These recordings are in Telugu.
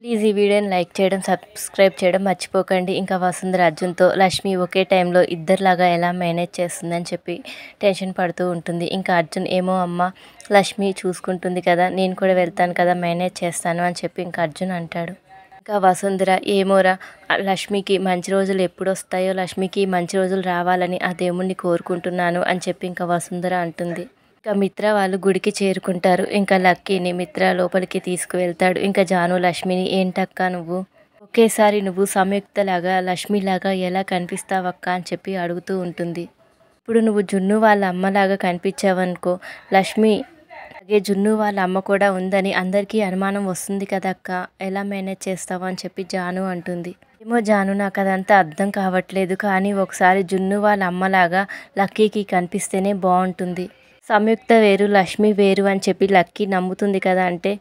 ప్లీజ్ ఈ వీడియోని లైక్ చేయడం, సబ్స్క్రైబ్ చేయడం మర్చిపోకండి. ఇంకా వసుంధర అర్జున్తో లక్ష్మి ఒకే టైంలో ఇద్దరిలాగా ఎలా మేనేజ్ చేస్తుందని చెప్పి టెన్షన్ పడుతూ ఉంటుంది. ఇంకా అర్జున్ ఏమో అమ్మ లక్ష్మి చూసుకుంటుంది కదా, నేను కూడా వెళ్తాను కదా, మేనేజ్ చేస్తాను అని చెప్పి ఇంకా అర్జున్ అంటాడు. ఇంకా వసుంధర ఏమోరా, లక్ష్మికి మంచి రోజులు ఎప్పుడు వస్తాయో, లక్ష్మికి మంచి రోజులు రావాలని ఆ దేవుణ్ణి కోరుకుంటున్నాను అని చెప్పి ఇంకా వసుంధర అంటుంది. ఇంకా మిత్ర వాళ్ళు గుడికి చేరుకుంటారు. ఇంకా లక్కీని మిత్ర లోపలికి తీసుకువెళ్తాడు. ఇంకా జాను లక్ష్మిని ఏంటక్క నువ్వు ఒకేసారి నువ్వు సంయుక్తలాగా లక్ష్మిలాగా ఎలా కనిపిస్తావక్క అని చెప్పి అడుగుతూ ఉంటుంది. ఇప్పుడు నువ్వు జున్ను వాళ్ళ అమ్మలాగా కనిపించావనుకో, లక్ష్మి అలాగే జున్ను వాళ్ళ అమ్మ కూడా ఉందని అందరికీ అనుమానం వస్తుంది కదక్క, ఎలా మేనేజ్ చేస్తావు అని చెప్పి జాను అంటుంది. ఏమో జాను, నాకు అదంతా అర్థం కావట్లేదు, కానీ ఒకసారి జున్ను వాళ్ళ అమ్మలాగా లక్కీకి కనిపిస్తేనే బాగుంటుంది. సంయుక్త వేరు లక్ష్మి వేరు అని చెప్పి లక్కీ నమ్ముతుంది కదా అంటే,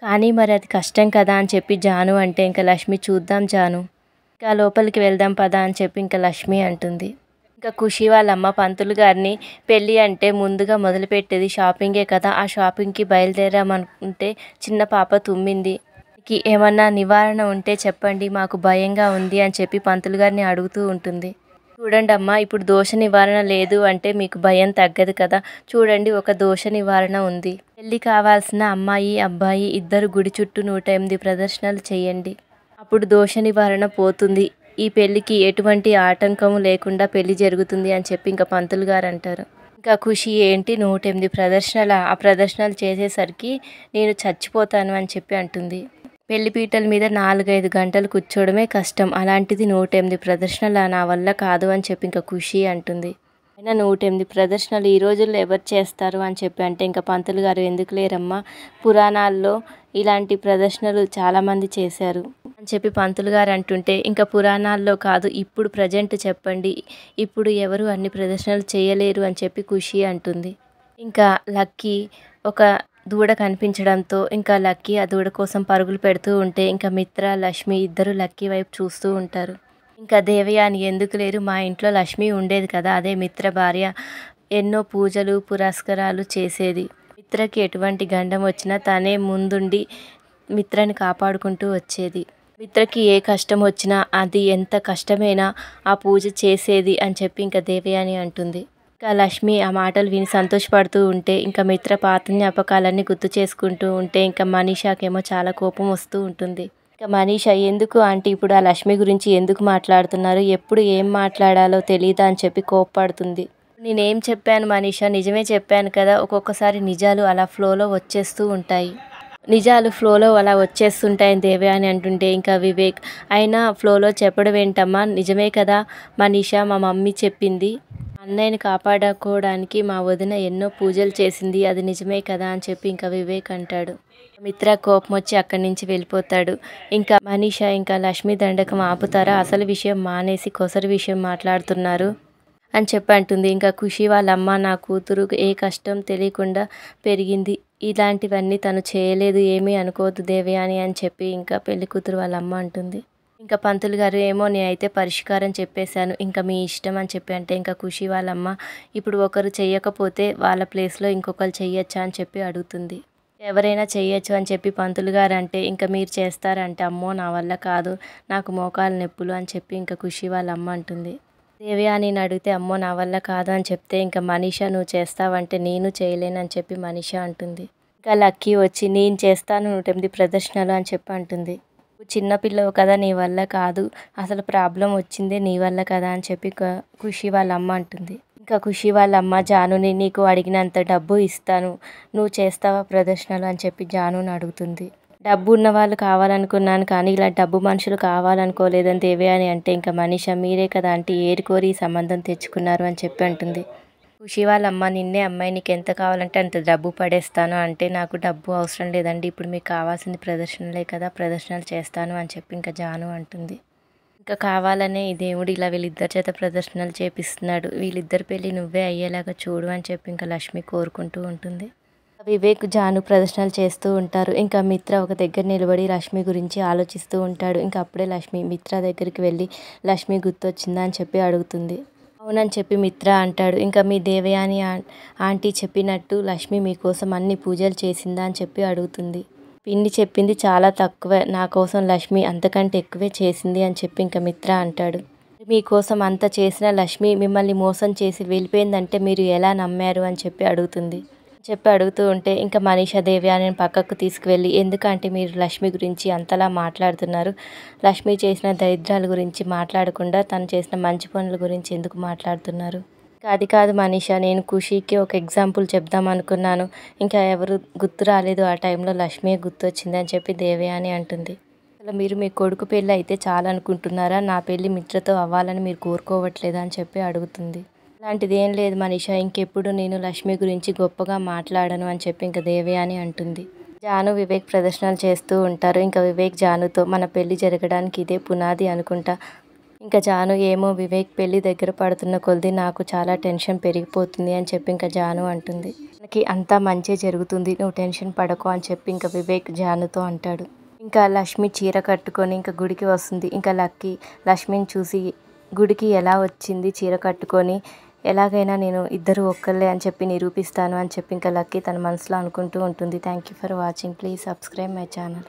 కానీ మరి అది కష్టం కదా అని చెప్పి జాను అంటే, ఇంకా లక్ష్మి చూద్దాం జాను, ఇంకా లోపలికి వెళ్దాం పదా అని చెప్పి ఇంకా లక్ష్మి అంటుంది. ఇంకా ఖుషి వాళ్ళమ్మ పంతులు గారిని పెళ్ళి అంటే ముందుగా మొదలుపెట్టేది షాపింగే కదా, ఆ షాపింగ్కి బయలుదేరామనుకుంటే చిన్న పాప తుమ్మింది, ఏమన్నా నివారణ ఉంటే చెప్పండి, మాకు భయంగా ఉంది అని చెప్పి పంతులు గారిని అడుగుతూ ఉంటుంది. చూడండి అమ్మ, ఇప్పుడు దోష నివారణ లేదు అంటే మీకు భయం తగ్గదు కదా, చూడండి ఒక దోష నివారణ ఉంది. పెళ్ళి కావాల్సిన అమ్మాయి అబ్బాయి ఇద్దరు గుడి చుట్టూ 108 ప్రదర్శనలు చేయండి, అప్పుడు దోష నివారణ పోతుంది, ఈ పెళ్ళికి ఎటువంటి ఆటంకము లేకుండా పెళ్లి జరుగుతుంది అని చెప్పి ఇంకా పంతులు గారు అంటారు. ఇంకా ఖుషి ఏంటి 108 ప్రదర్శనల, ఆ ప్రదర్శనలు చేసేసరికి నేను చచ్చిపోతాను అని చెప్పి అంటుంది. పెళ్లిపీటల మీద 4-5 గంటలు కూర్చోవడమే కష్టం, అలాంటిది 108 ప్రదర్శనలు నా వల్ల కాదు అని చెప్పి ఇంకా ఖుషి అంటుంది. అయినా 108 ప్రదర్శనలు ఈ రోజుల్లో ఎవరు చేస్తారు అని చెప్పి అంటే, ఇంకా పంతులు గారు ఎందుకు లేరమ్మా, పురాణాల్లో ఇలాంటి ప్రదర్శనలు చాలామంది చేశారు అని చెప్పి పంతులు గారు అంటుంటే, ఇంకా పురాణాల్లో కాదు ఇప్పుడు ప్రజెంట్ చెప్పండి, ఇప్పుడు ఎవరు అన్ని ప్రదర్శనలు చేయలేరు అని చెప్పి ఖుషి అంటుంది. ఇంకా లక్కీ ఒక దూడ కనిపించడంతో ఇంకా లక్కీ ఆ దూడ కోసం పరుగులు పెడుతూ ఉంటే, ఇంకా మిత్ర లక్ష్మి ఇద్దరు లక్కీ వైపు చూస్తూ ఉంటారు. ఇంకా దేవయాని ఎందుకు లేరు, మా ఇంట్లో లక్ష్మి ఉండేది కదా, అదే మిత్ర భార్య, ఎన్నో పూజలు పురస్కారాలు చేసేది, మిత్రకి ఎటువంటి గండం వచ్చినా తనే ముందుండి మిత్రని కాపాడుకుంటూ వచ్చేది, మిత్రకి ఏ కష్టం వచ్చినా అది ఎంత కష్టమైనా ఆ పూజ చేసేది అని చెప్పి ఇంకా దేవయాని అంటుంది. ఇంకా లక్ష్మి ఆ మాటలు విని సంతోషపడుతూ ఉంటే, ఇంకా మిత్ర పాత జ్ఞాపకాలన్నీ గుర్తు చేసుకుంటూ ఉంటే, ఇంకా మనీషాకేమో చాలా కోపం వస్తూ ఉంటుంది. ఇంకా మనీషా ఎందుకు ఆంటీ ఇప్పుడు ఆ లక్ష్మి గురించి ఎందుకు మాట్లాడుతున్నారు, ఎప్పుడు ఏం మాట్లాడాలో తెలియదా అని చెప్పి కోప్పడుతుంది. నేనేం చెప్పాను మనీషా, నిజమే చెప్పాను కదా, ఒక్కొక్కసారి నిజాలు అలా ఫ్లోలో వచ్చేస్తూ ఉంటాయి, నిజాలు ఫ్లోలో అలా వచ్చేస్తుంటాయని దేవయాని అంటుంటే, ఇంకా వివేక్ అయినా ఫ్లోలో చెప్పడం ఏంటమ్మా, నిజమే కదా మనీషా, మా మమ్మీ చెప్పింది, అన్నయ్యని కాపాడుకోవడానికి మా వదిన ఎన్నో పూజలు చేసింది, అది నిజమే కదా అని చెప్పి ఇంకా వివేక్ అంటాడు. మిత్ర కోపం వచ్చి అక్కడి నుంచి వెళ్ళిపోతాడు. ఇంకా మనీషా ఇంకా లక్ష్మి దండకం ఆపుతారా, అసలు విషయం మానేసి కొసరి విషయం మాట్లాడుతున్నారు అని చెప్పి అంటుంది. ఇంకా ఖుషి వాళ్ళ అమ్మ నా కూతురు ఏ కష్టం తెలియకుండా పెరిగింది, ఇలాంటివన్నీ తను చేయలేదు, ఏమీ అనుకోవద్దు దేవయాని అని చెప్పి ఇంకా పెళ్లి కూతురు వాళ్ళ అమ్మ అంటుంది. ఇంకా పంతులు గారు ఏమో నేనైతే పరిష్కారం చెప్పేశాను, ఇంకా మీ ఇష్టం అని చెప్పి అంటే, ఇంకా ఖుషి వాళ్ళమ్మ ఇప్పుడు ఒకరు చెయ్యకపోతే వాళ్ళ ప్లేస్లో ఇంకొకరు చెయ్యొచ్చా అని చెప్పి అడుగుతుంది. ఎవరైనా చెయ్యొచ్చు అని చెప్పి పంతులు గారు అంటే, ఇంకా మీరు చేస్తారంటే, అమ్మో నా వల్ల కాదు, నాకు మోకాలు నొప్పులు అని చెప్పి ఇంకా ఖుషి వాళ్ళ అమ్మ అంటుంది. దేవయానిని అడిగితే అమ్మో నా వల్ల కాదు అని చెప్తే, ఇంకా మనీషా నువ్వు చేస్తావంటే నేను చేయలేను అని చెప్పి మనీషా అంటుంది. ఇంకా లక్కీ వచ్చి నేను చేస్తాను 108 ప్రదర్శనలు అని చెప్పి అంటుంది. చిన్నపిల్లవు కదా, నీ వల్ల కాదు, అసలు ప్రాబ్లం వచ్చిందే నీ వల్ల కదా అని చెప్పి ఖుషి వాళ్ళ అమ్మ అంటుంది. ఇంకా ఖుషి వాళ్ళ అమ్మ జానుని నీకు అడిగినంత డబ్బు ఇస్తాను, నువ్వు చేస్తావా ప్రదర్శనలు అని చెప్పి జానుని అడుగుతుంది. డబ్బు ఉన్న వాళ్ళు కావాలనుకున్నాను, కానీ ఇలా డబ్బు మనుషులు కావాలనుకోలేదని దేవయాని అంటే, ఇంకా మనీషా మీరే కదా అంటే ఏరుకోరి ఈ సంబంధం తెచ్చుకున్నారు అని చెప్పి అంటుంది. ఖుషి వాళ్ళ అమ్మ నిన్నే అమ్మాయి నీకు ఎంత కావాలంటే అంత డబ్బు పడేస్తాను అంటే, నాకు డబ్బు అవసరం లేదండి, ఇప్పుడు మీకు కావాల్సింది ప్రదర్శనలే కదా, ప్రదర్శనలు చేస్తాను అని చెప్పి ఇంకా జాను అంటుంది. ఇంకా కావాలనే ఈ దేవుడు ఇలా వీళ్ళిద్దరి చేత ప్రదర్శనలు చేపిస్తున్నాడు, వీళ్ళిద్దరి పెళ్ళి నువ్వే అయ్యేలాగా చూడు అని చెప్పి ఇంకా లక్ష్మి కోరుకుంటూ ఉంటుంది. వివేక్ జాను ప్రదర్శనలు చేస్తూ ఉంటారు. ఇంకా మిత్ర ఒక దగ్గర నిలబడి లక్ష్మి గురించి ఆలోచిస్తూ ఉంటాడు. ఇంకా అప్పుడే లక్ష్మి మిత్ర దగ్గరికి వెళ్ళి లక్ష్మి గుర్తొచ్చిందా అని చెప్పి అడుగుతుంది. అవునని చెప్పి మిత్ర అంటాడు. ఇంకా మీ దేవయాని ఆంటీ చెప్పినట్టు లక్ష్మి మీకోసం అన్ని పూజలు చేసిందా అని చెప్పి అడుగుతుంది. పిన్ని చెప్పింది చాలా తక్కువే, నా కోసం లక్ష్మి అంతకంటే ఎక్కువే చేసింది అని చెప్పి ఇంకా మిత్ర అంటాడు. మీకోసం అంత చేసిన లక్ష్మి మిమ్మల్ని మోసం చేసి వెళ్ళిపోయిందంటే మీరు ఎలా నమ్మారు అని చెప్పి అడుగుతూ ఉంటే ఇంకా మనీషా దేవయానిని పక్కకు తీసుకువెళ్ళి, ఎందుకంటే మీరు లక్ష్మి గురించి అంతలా మాట్లాడుతున్నారు, లక్ష్మి చేసిన దరిద్రాల గురించి మాట్లాడకుండా తను చేసిన మంచి పనుల గురించి ఎందుకు మాట్లాడుతున్నారు? అది కాదు మనీషా, నేను ఖుషీకి ఒక ఎగ్జాంపుల్ చెప్దాం అనుకున్నాను, ఇంకా ఎవరు గుర్తు రాలేదు, ఆ టైంలో లక్ష్మియే గుర్తొచ్చింది అని చెప్పి దేవయాని అంటుంది. అసలు మీరు మీ కొడుకు పెళ్ళి అయితే చాలనుకుంటున్నారా, నా పెళ్ళి మిత్రతో అవ్వాలని మీరు కోరుకోవట్లేదా అని చెప్పి అడుగుతుంది. అలాంటిది ఏం లేదు మనీషా, ఇంకెప్పుడు నేను లక్ష్మి గురించి గొప్పగా మాట్లాడను అని చెప్పి ఇంకా దేవయాని అంటుంది. జాను వివేక్ ప్రదర్శనలు చేస్తూ ఉంటారు. ఇంకా వివేక్ జానుతో, మన పెళ్లి జరగడానికి ఇదే పునాది అనుకుంటా. ఇంకా జాను ఏమో, వివేక్ పెళ్లి దగ్గర పడుతున్న కొలది నాకు చాలా టెన్షన్ పెరిగిపోతుంది అని చెప్పి ఇంకా జాను అంటుంది. మనకి అంతా మంచి జరుగుతుంది, నువ్వు టెన్షన్ పడకు అని చెప్పి ఇంకా వివేక్ జానుతో అంటాడు. ఇంకా లక్ష్మి చీర కట్టుకొని ఇంకా గుడికి వస్తుంది. ఇంకా లక్కీ లక్ష్మిని చూసి, గుడికి ఎలా వచ్చింది చీర కట్టుకొని, ఎలాగైనా నేను ఇద్దరు ఒక్కళ్ళే అని చెప్పి నిరూపిస్తాను అని చెప్పి ఇంకా లక్కీ తన మనసులో అనుకుంటూ ఉంటుంది. Thank you for watching. Please subscribe my channel.